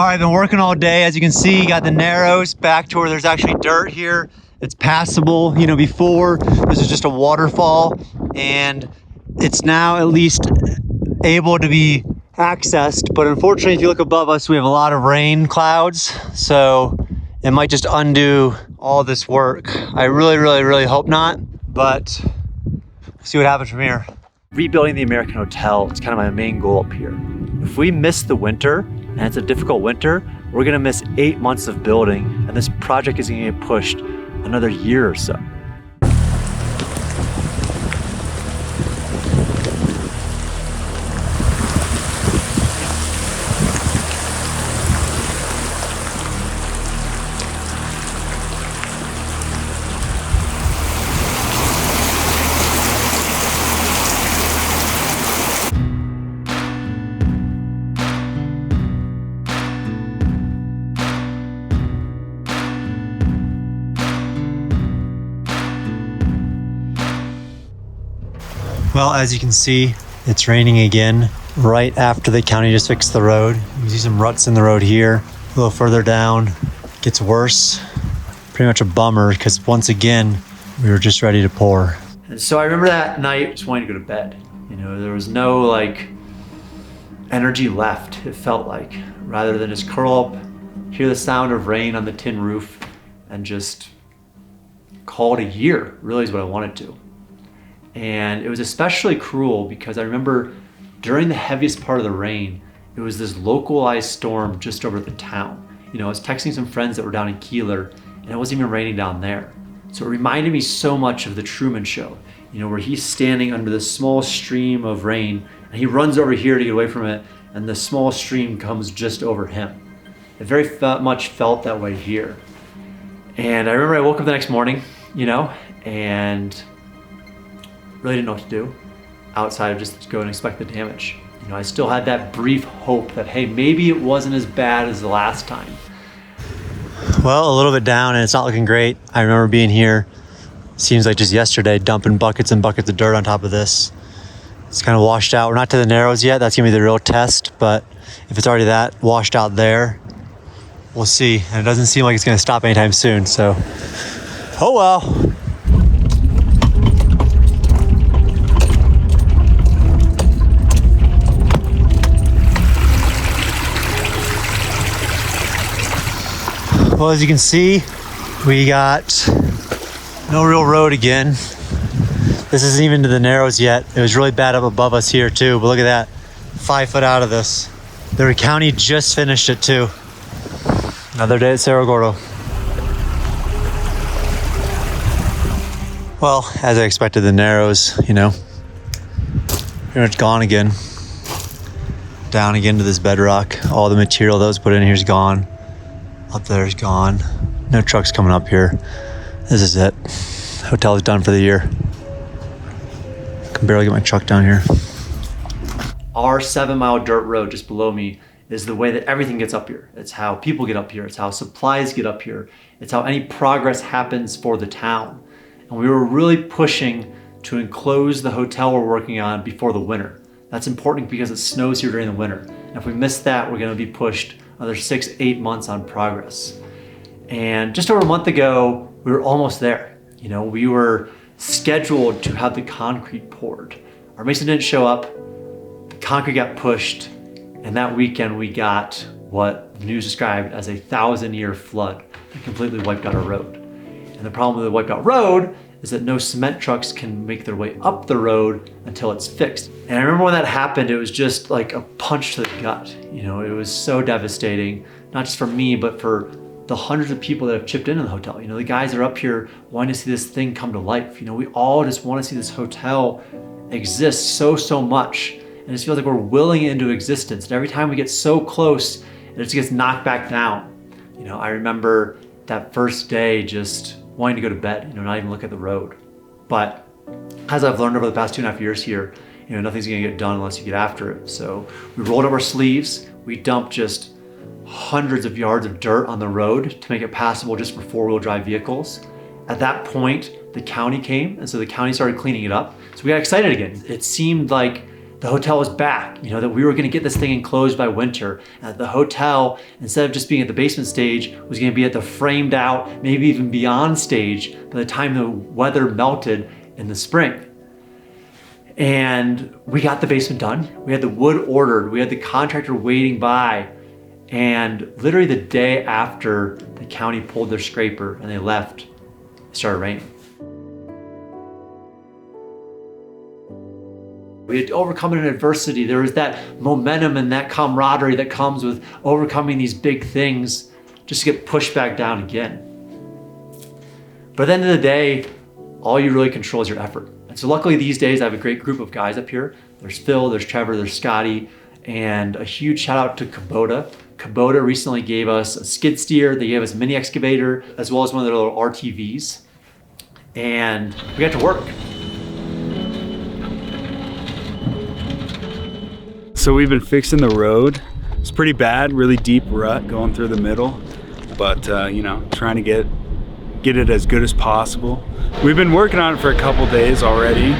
All right, I've been working all day. As you can see, got the narrows back to where there's actually dirt here. It's passable. You know, before this was just a waterfall, and it's now at least able to be accessed. But unfortunately, if you look above us, we have a lot of rain clouds, so it might just undo all this work. I really hope not, but we'll see what happens from here. Rebuilding the American Hotel, it's kind of my main goal up here. If we miss the winter, and it's a difficult winter, we're gonna miss 8 months of building, and this project is gonna get pushed another year or so. Well, as you can see, it's raining again right after the county just fixed the road. You can see some ruts in the road here. A little further down, it gets worse. Pretty much a bummer because once again, we were just ready to pour. So I remember that night just wanting to go to bed. You know, there was no like energy left, it felt like, rather than just curl up, hear the sound of rain on the tin roof and just call it a year, really is what I wanted to. And it was especially cruel because I remember during the heaviest part of the rain, it was this localized storm just over the town. You know, I was texting some friends that were down in Keeler and it wasn't even raining down there. So it reminded me so much of the Truman Show, you know, where he's standing under this small stream of rain and he runs over here to get away from it and the small stream comes just over him. It very much felt that way here. And I remember I woke up the next morning, you know, and really didn't know what to do outside of just go and inspect the damage. You know, I still had that brief hope that, hey, maybe it wasn't as bad as the last time. Well, a little bit down and it's not looking great. I remember being here, seems like just yesterday, dumping buckets and buckets of dirt on top of this. It's kind of washed out. We're not to the narrows yet. That's gonna be the real test, but if it's already that washed out there, we'll see. And it doesn't seem like it's gonna stop anytime soon, so, oh well. Well, as you can see, we got no real road again. This isn't even to the narrows yet. It was really bad up above us here too, but look at that, 5 foot out of this. The county just finished it too. Another day at Cerro Gordo. Well, as I expected, the narrows, you know, pretty much gone again. Down again to this bedrock. All the material that was put in here is gone. Up there is gone. No trucks coming up here. This is it. Hotel is done for the year. I can barely get my truck down here. Our 7-mile dirt road just below me is the way that everything gets up here. It's how people get up here. It's how supplies get up here. It's how any progress happens for the town. And we were really pushing to enclose the hotel we're working on before the winter. That's important because it snows here during the winter. And if we miss that, we're gonna be pushed another 6-8 months on progress. And just over a month ago, we were almost there. You know, we were scheduled to have the concrete poured. Our mason didn't show up, the concrete got pushed, and that weekend we got what the news described as a 1,000-year flood that completely wiped out our road. And the problem with the wiped out road is that no cement trucks can make their way up the road until it's fixed. And I remember when that happened, it was just like a punch to the gut. You know, it was so devastating, not just for me, but for the hundreds of people that have chipped into the hotel. You know, the guys are up here wanting to see this thing come to life. You know, we all just want to see this hotel exist so much. And it just feels like we're willing it into existence. And every time we get so close, it just gets knocked back down. You know, I remember that first day just wanting to go to bed, you know, not even look at the road. But as I've learned over the past 2.5 years here, you know, nothing's gonna get done unless you get after it. So we rolled up our sleeves, we dumped just hundreds of yards of dirt on the road to make it passable just for 4-wheel drive vehicles. At that point, the county came, and so the county started cleaning it up. So we got excited again. It seemed like the hotel was back, that we were gonna get this thing enclosed by winter. And the hotel, instead of just being at the basement stage, was gonna be at the framed out, maybe even beyond stage by the time the weather melted in the spring. And we got the basement done. We had the wood ordered. We had the contractor waiting by. And literally the day after the county pulled their scraper and they left, it started raining. We had to overcome an adversity. There was that momentum and that camaraderie that comes with overcoming these big things just to get pushed back down again. But at the end of the day, all you really control is your effort. And so luckily these days I have a great group of guys up here. There's Phil, there's Trevor, there's Scotty, and a huge shout out to Kubota. Kubota recently gave us a skid steer, they gave us a mini excavator, as well as one of their little RTVs. And we got to work. So we've been fixing the road. It's pretty bad, really deep rut going through the middle, but trying to get it as good as possible. We've been working on it for a couple days already,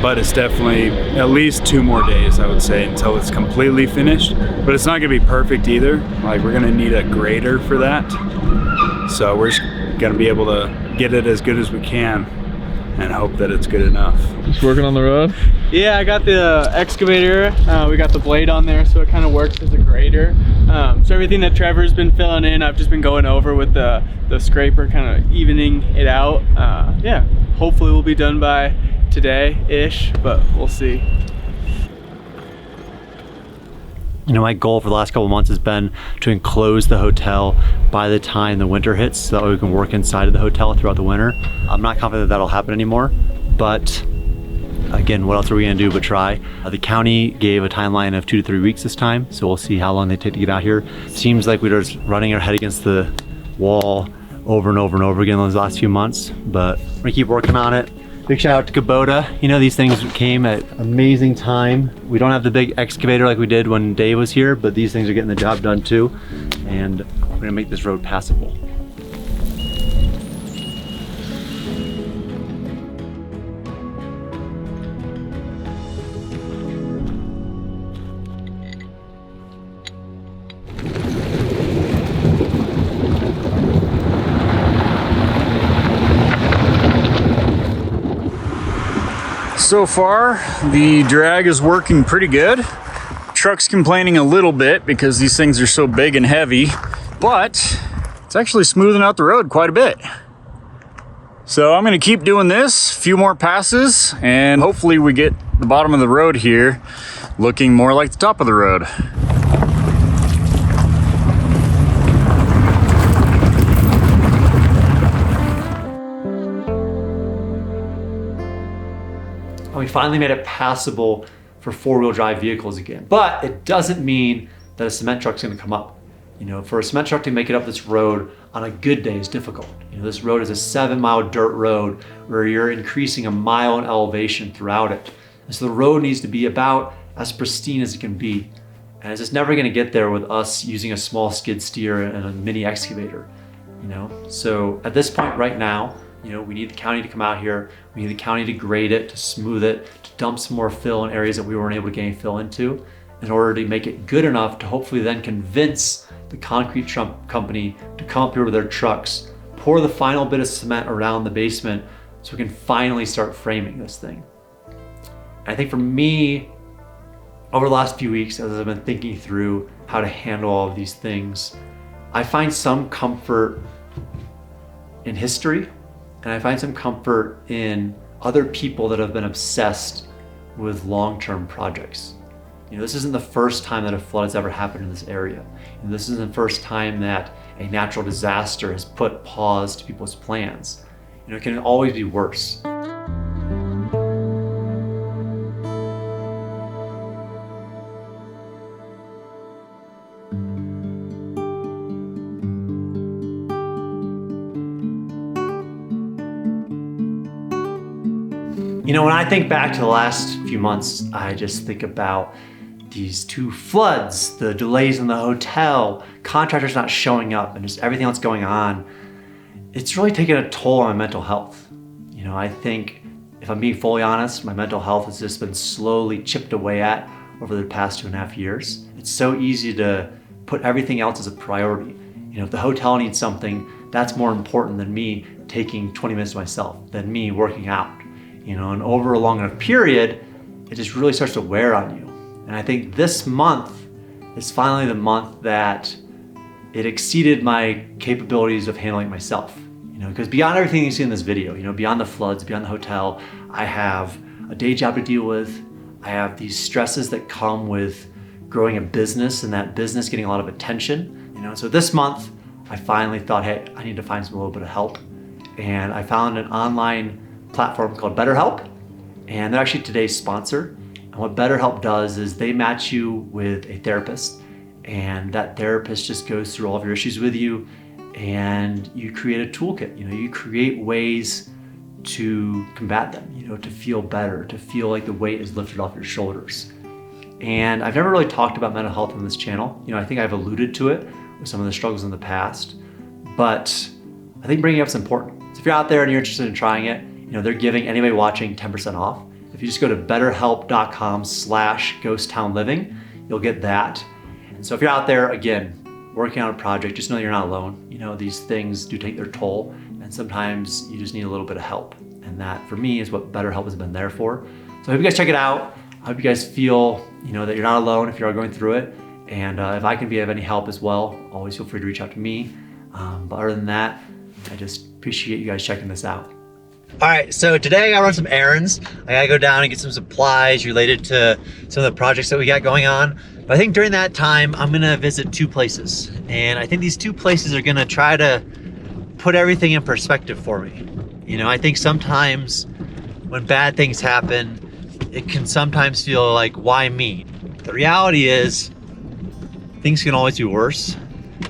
but it's definitely at least 2 more days, I would say, until it's completely finished. But it's not gonna be perfect either. Like, we're gonna need a grader for that. So we're just gonna be able to get it as good as we can and hope that it's good enough. Just working on the road? Yeah, I got the excavator. We got the blade on there, so it kind of works as a grader. So everything that Trevor's been filling in, I've just been going over with the scraper, kind of evening it out. Yeah, hopefully we'll be done by today-ish, but we'll see. My goal for the last couple of months has been to enclose the hotel by the time the winter hits so that we can work inside of the hotel throughout the winter. I'm not confident that that'll happen anymore, but again, what else are we gonna do but try? The county gave a timeline of 2 to 3 weeks this time, so we'll see how long they take to get out here. Seems like we're just running our head against the wall over and over and over again those last few months, but we're gonna keep working on it. Big shout out to Kubota. These things came at amazing time. We don't have the big excavator like we did when Dave was here, but these things are getting the job done too. And we're gonna make this road passable. So far, the drag is working pretty good. Truck's complaining a little bit because these things are so big and heavy, but it's actually smoothing out the road quite a bit. So I'm gonna keep doing this, a few more passes, and hopefully we get the bottom of the road here looking more like the top of the road. We finally made it passable for 4-wheel drive vehicles again. But it doesn't mean that a cement truck's gonna come up. For a cement truck to make it up this road on a good day is difficult. This road is a 7-mile dirt road where you're increasing 1 mile in elevation throughout it. And so the road needs to be about as pristine as it can be. And it's just never gonna get there with us using a small skid steer and a mini excavator. So at this point right now, we need the county to come out here. We need the county to grade it, to smooth it, to dump some more fill in areas that we weren't able to get any fill into in order to make it good enough to hopefully then convince the concrete company to come up here with their trucks, pour the final bit of cement around the basement so we can finally start framing this thing. And I think for me, over the last few weeks, as I've been thinking through how to handle all of these things, I find some comfort in history. And I find some comfort in other people that have been obsessed with long-term projects. This isn't the first time that a flood has ever happened in this area. And this isn't the first time that a natural disaster has put pause to people's plans. It can always be worse. When I think back to the last few months, I just think about these 2 floods, the delays in the hotel, contractors not showing up, and just everything else going on. It's really taken a toll on my mental health. I think if I'm being fully honest, my mental health has just been slowly chipped away at over the past 2.5 years. It's so easy to put everything else as a priority. You know, if the hotel needs something, that's more important than me taking 20 minutes to myself, than me working out. You know, and over a long enough period, it just really starts to wear on you. And I think this month is finally the month that it exceeded my capabilities of handling myself. You know, because beyond everything you see in this video, you know, beyond the floods, beyond the hotel, I have a day job to deal with. I have these stresses that come with growing a business and that business getting a lot of attention. You know, so this month I finally thought, hey, I need to find a little bit of help. And I found an online platform called BetterHelp, and they're actually today's sponsor. And what BetterHelp does is they match you with a therapist, and that therapist just goes through all of your issues with you, and you create a toolkit. You know, you create ways to combat them, you know, to feel better, to feel like the weight is lifted off your shoulders. And I've never really talked about mental health on this channel. You know, I think I've alluded to it with some of the struggles in the past, but I think bringing it up is important. So if you're out there and you're interested in trying it, you know, they're giving anybody watching 10% off. If you just go to betterhelp.com/ghosttownliving, you'll get that. And so if you're out there, again, working on a project, just know that you're not alone. You know, these things do take their toll, and sometimes you just need a little bit of help. And that, for me, is what BetterHelp has been there for. So I hope you guys check it out. I hope you guys feel, you know, that you're not alone if you are going through it. And if I can be of any help as well, always feel free to reach out to me. But other than that, I just appreciate you guys checking this out. All right, so today I gotta run some errands. I gotta go down and get some supplies related to some of the projects that we got going on. But I think during that time, I'm gonna visit 2 places. And I think these 2 places are gonna try to put everything in perspective for me. You know, I think sometimes when bad things happen, it can sometimes feel like, why me? The reality is, things can always be worse.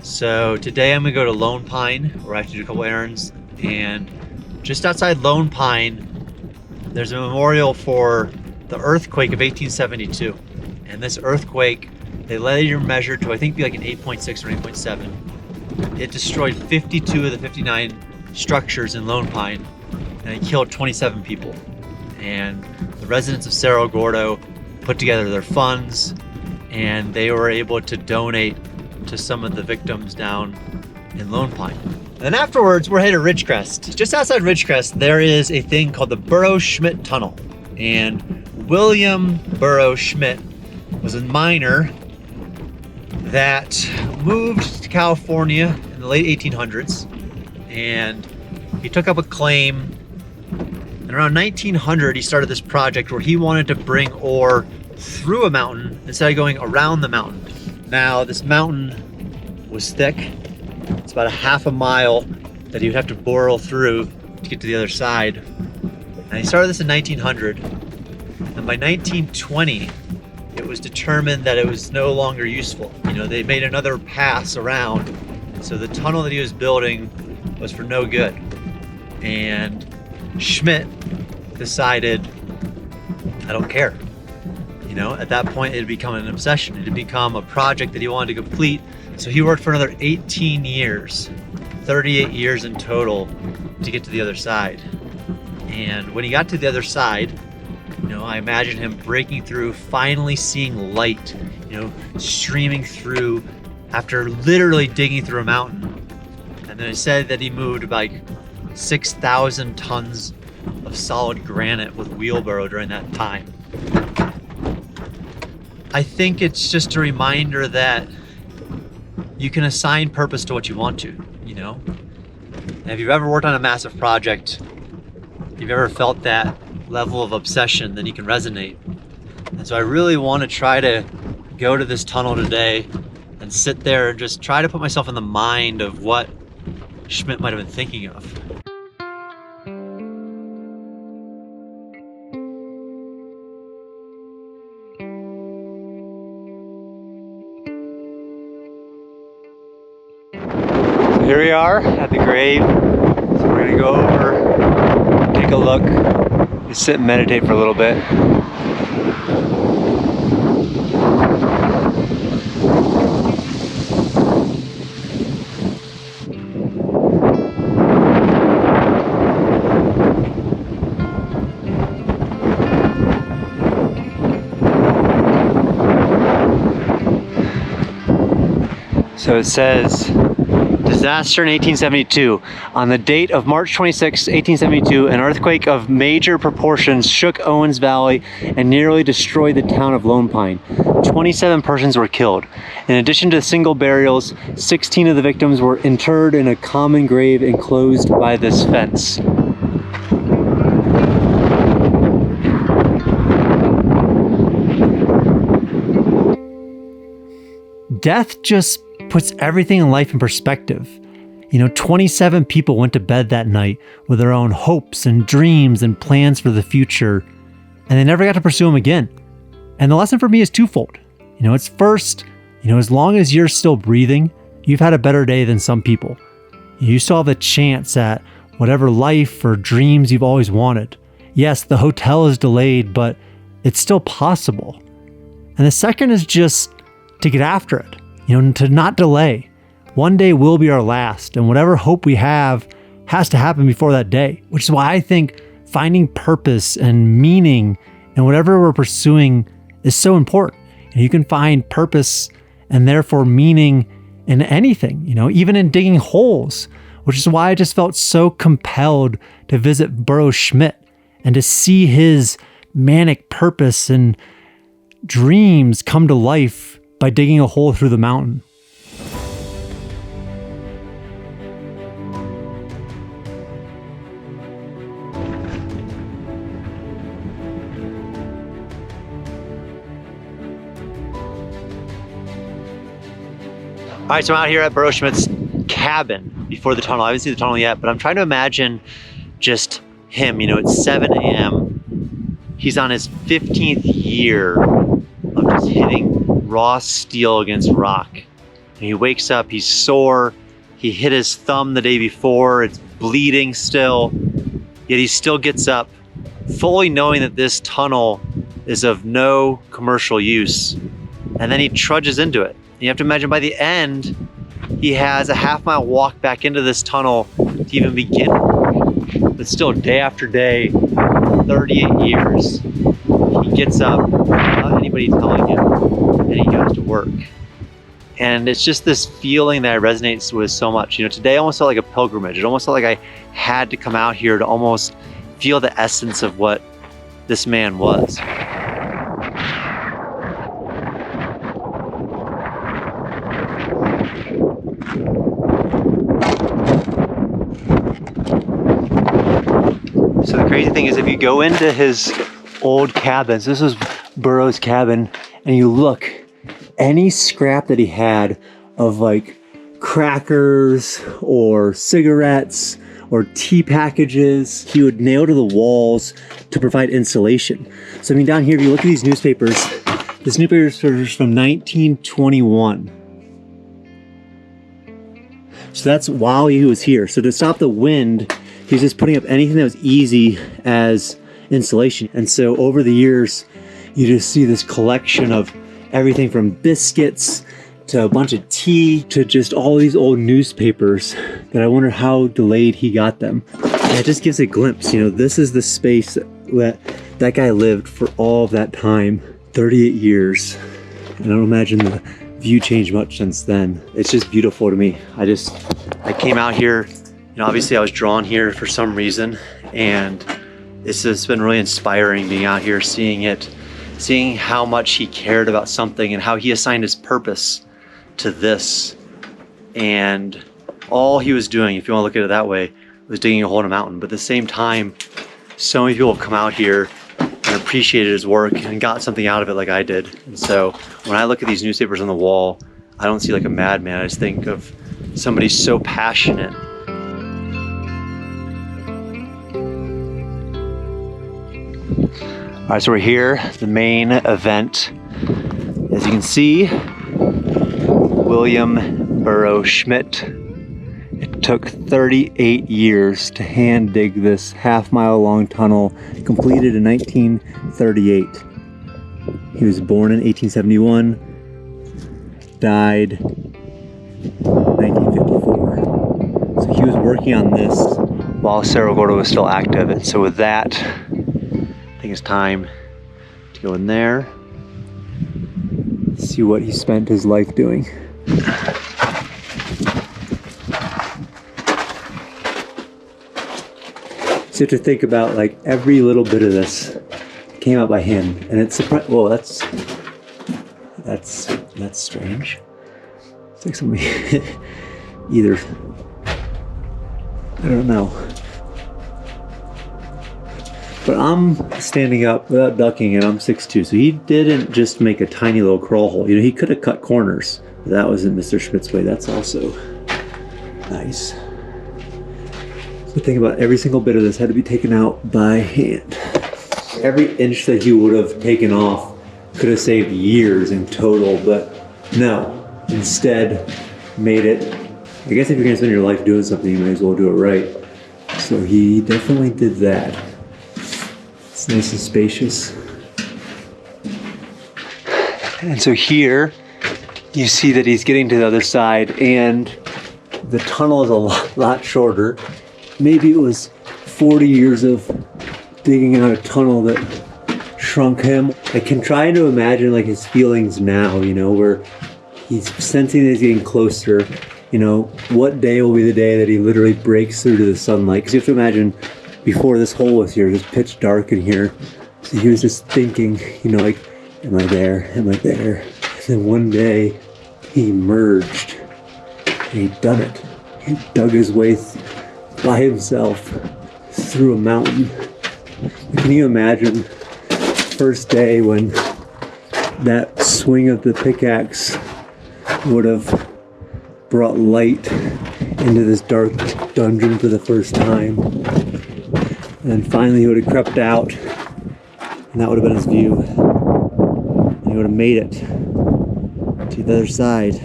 So today I'm gonna go to Lone Pine, where I have to do a couple errands, and just outside Lone Pine, there's a memorial for the earthquake of 1872. And this earthquake, they later measured to, I think, be like an 8.6 or 8.7. It destroyed 52 of the 59 structures in Lone Pine, and it killed 27 people. And the residents of Cerro Gordo put together their funds, and they were able to donate to some of the victims down in Lone Pine. And then afterwards, we're headed to Ridgecrest. Just outside Ridgecrest, there is a thing called the Burro Schmidt Tunnel. And William Burro Schmidt was a miner that moved to California in the late 1800s. And he took up a claim. And around 1900, he started this project where he wanted to bring ore through a mountain instead of going around the mountain. Now, this mountain was thick. It's about a half a mile that he would have to burrow through to get to the other side. And he started this in 1900. And by 1920, it was determined that it was no longer useful. You know, they made another pass around. So the tunnel that he was building was for no good. And Schmidt decided, I don't care. You know, at that point, it had become an obsession. It had become a project that he wanted to complete. So he worked for another 18 years, 38 years in total, to get to the other side. And when he got to the other side, you know, I imagine him breaking through, finally seeing light, you know, streaming through after literally digging through a mountain. And then it said that he moved like 6,000 tons of solid granite with wheelbarrow during that time. I think it's just a reminder that you can assign purpose to what you want to, you know? And if you've ever worked on a massive project, if you've ever felt that level of obsession, then you can resonate. And so I really want to try to go to this tunnel today and sit there and just try to put myself in the mind of what Schmidt might have been thinking of. Here we are at the grave. So we're gonna go over, take a look, just sit and meditate for a little bit. So it says, disaster in 1872. On the date of March 26, 1872, an earthquake of major proportions shook Owens Valley and nearly destroyed the town of Lone Pine. 27 persons were killed. In addition to single burials, 16 of the victims were interred in a common grave enclosed by this fence. Death just puts everything in life in perspective. 27 people went to bed that night with their own hopes and dreams and plans for the future, and they never got to pursue them again. And the lesson for me is twofold. It's first, as long as you're still breathing, you've had a better day than some people. You still have a chance at whatever life or dreams you've always wanted. Yes, the hotel is delayed, but it's still possible. And the second is just to get after it, to not delay. One day will be our last, and whatever hope we have has to happen before that day, which is why I think finding purpose and meaning in whatever we're pursuing is so important. You can find purpose and therefore meaning in anything, even in digging holes, which is why I just felt so compelled to visit Burro Schmidt and to see his manic purpose and dreams come to life by digging a hole through the mountain. All right, so I'm out here at Burro Schmidt's cabin before the tunnel. I haven't seen the tunnel yet, but I'm trying to imagine just him, it's 7 a.m. He's on his 15th year of just hitting raw steel against rock. And he wakes up, he's sore, he hit his thumb the day before, it's bleeding still, yet he still gets up, fully knowing that this tunnel is of no commercial use. And then he trudges into it. You have to imagine by the end, he has a half-mile walk back into this tunnel to even begin. But still, day after day, 38 years, he gets up without anybody telling him, and he goes to work. And it's just this feeling that resonates with so much. Today almost felt like a pilgrimage. It almost felt like I had to come out here to almost feel the essence of what this man was. So the crazy thing is, if you go into his old cabins, this is Burro's cabin, and you look, any scrap that he had of like crackers or cigarettes or tea packages, he would nail to the walls to provide insulation. So down here, if you look at these newspapers, this newspaper is from 1921. So that's while he was here. So to stop the wind, he's just putting up anything that was easy as insulation. And so over the years, you just see this collection of everything from biscuits to a bunch of tea to just all these old newspapers that I wonder how delayed he got them. And it just gives a glimpse, this is the space that guy lived for all of that time, 38 years. And I don't imagine the view changed much since then. It's just beautiful to me. I came out here, obviously I was drawn here for some reason, and it's just been really inspiring being out here, seeing how much he cared about something and how he assigned his purpose to this. And all he was doing, if you want to look at it that way, was digging a hole in a mountain. But at the same time, so many people have come out here and appreciated his work and got something out of it like I did. And so when I look at these newspapers on the wall, I don't see like a madman. I just think of somebody so passionate. All right, so we're here, the main event. As you can see, William Burro Schmidt. It took 38 years to hand dig this half-mile long tunnel, completed in 1938. He was born in 1871, died 1954. So he was working on this while Cerro Gordo was still active. And so with that, I think it's time to go in there, see what he spent his life doing. So you have to think about like every little bit of this came out by hand, and it's surprising. Well, that's strange. It's like somebody either, I don't know. But I'm standing up without ducking, and I'm 6'2", so he didn't just make a tiny little crawl hole. You know, he could have cut corners, but that wasn't Mr. Schmidt's way. That's also nice. So think about every single bit of this had to be taken out by hand. Every inch that he would have taken off could have saved years in total, but no. Instead, made it. I guess if you're gonna spend your life doing something, you might as well do it right. So he definitely did that. It's nice and spacious. And so here, you see that he's getting to the other side, and the tunnel is a lot shorter. Maybe it was 40 years of digging out a tunnel that shrunk him. I can try to imagine like his feelings now, you know, where he's sensing that he's getting closer. You know, what day will be the day that he literally breaks through to the sunlight? Because you have to imagine, before this hole was here, it was pitch dark in here. So he was just thinking, you know, like, am I there? Am I there? And then one day, he emerged. And he'd done it. He dug his way by himself through a mountain. Can you imagine first day when that swing of the pickaxe would have brought light into this dark dungeon for the first time? And then finally he would have crept out, and that would have been his view. And he would have made it to the other side.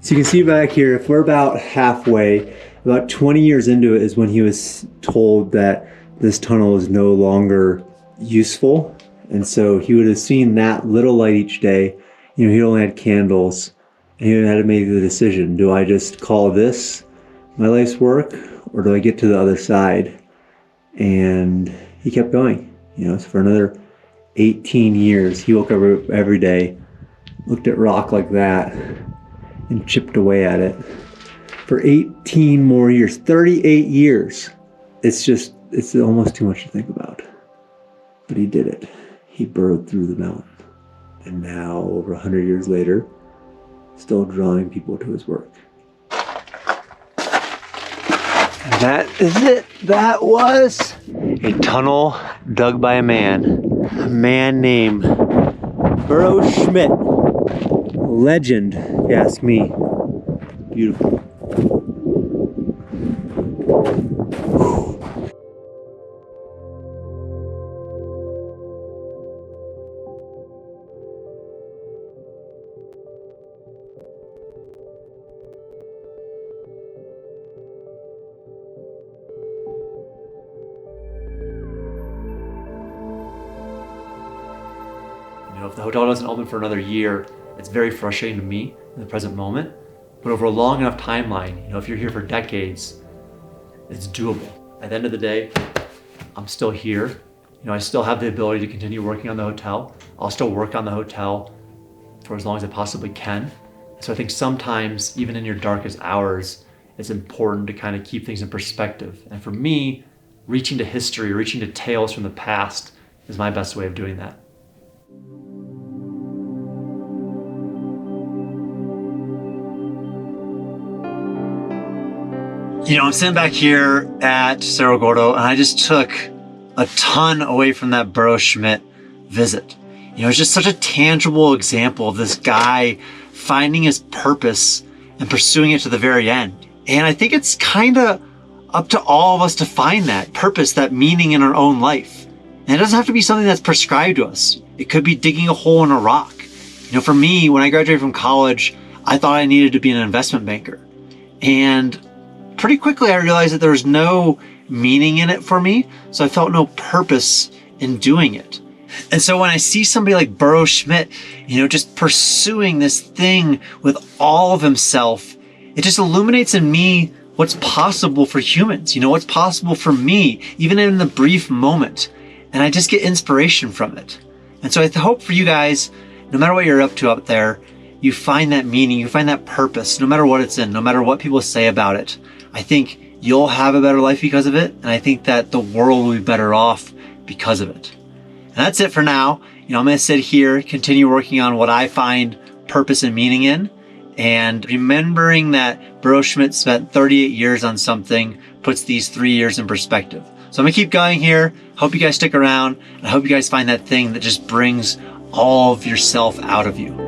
So you can see back here, if we're about halfway, about 20 years into it is when he was told that this tunnel is no longer useful. And so he would have seen that little light each day. You know, he only had candles, and he had to make the decision. Do I just call this my life's work, or do I get to the other side? And he kept going, you know, so for another 18 years, he woke up every day, looked at rock like that, and chipped away at it for 18 more years, 38 years. It's almost too much to think about. But he did it. He burrowed through the mountain. And now, over 100 years later, still drawing people to his work. And that is it. That was a tunnel dug by a man named Burro Schmidt. Legend, if you ask me. Beautiful. You know, if the hotel doesn't open for another year, it's very frustrating to me in the present moment. But over a long enough timeline, you know, if you're here for decades, it's doable. At the end of the day, I'm still here. You know, I still have the ability to continue working on the hotel. I'll still work on the hotel for as long as I possibly can. So I think sometimes, even in your darkest hours, it's important to kind of keep things in perspective. And for me, reaching to history, reaching to tales from the past is my best way of doing that. You know, I'm sitting back here at Cerro Gordo, and I just took a ton away from that Burro Schmidt visit. You know, it's just such a tangible example of this guy finding his purpose and pursuing it to the very end. And I think it's kind of up to all of us to find that purpose, that meaning in our own life. And it doesn't have to be something that's prescribed to us. It could be digging a hole in a rock. You know, for me, when I graduated from college, I thought I needed to be an investment banker. And pretty quickly I realized that there was no meaning in it for me, so I felt no purpose in doing it. And so when I see somebody like Burro Schmidt, you know, just pursuing this thing with all of himself, it just illuminates in me what's possible for humans, you know, what's possible for me, even in the brief moment. And I just get inspiration from it. And so I hope for you guys, no matter what you're up to up there, you find that meaning, you find that purpose, no matter what it's in, no matter what people say about it. I think you'll have a better life because of it, and I think that the world will be better off because of it. And that's it for now. I'm gonna sit here, continue working on what I find purpose and meaning in, and remembering that Burro Schmidt spent 38 years on something puts these 3 years in perspective. So I'm gonna keep going here. Hope you guys stick around. I hope you guys find that thing that just brings all of yourself out of you.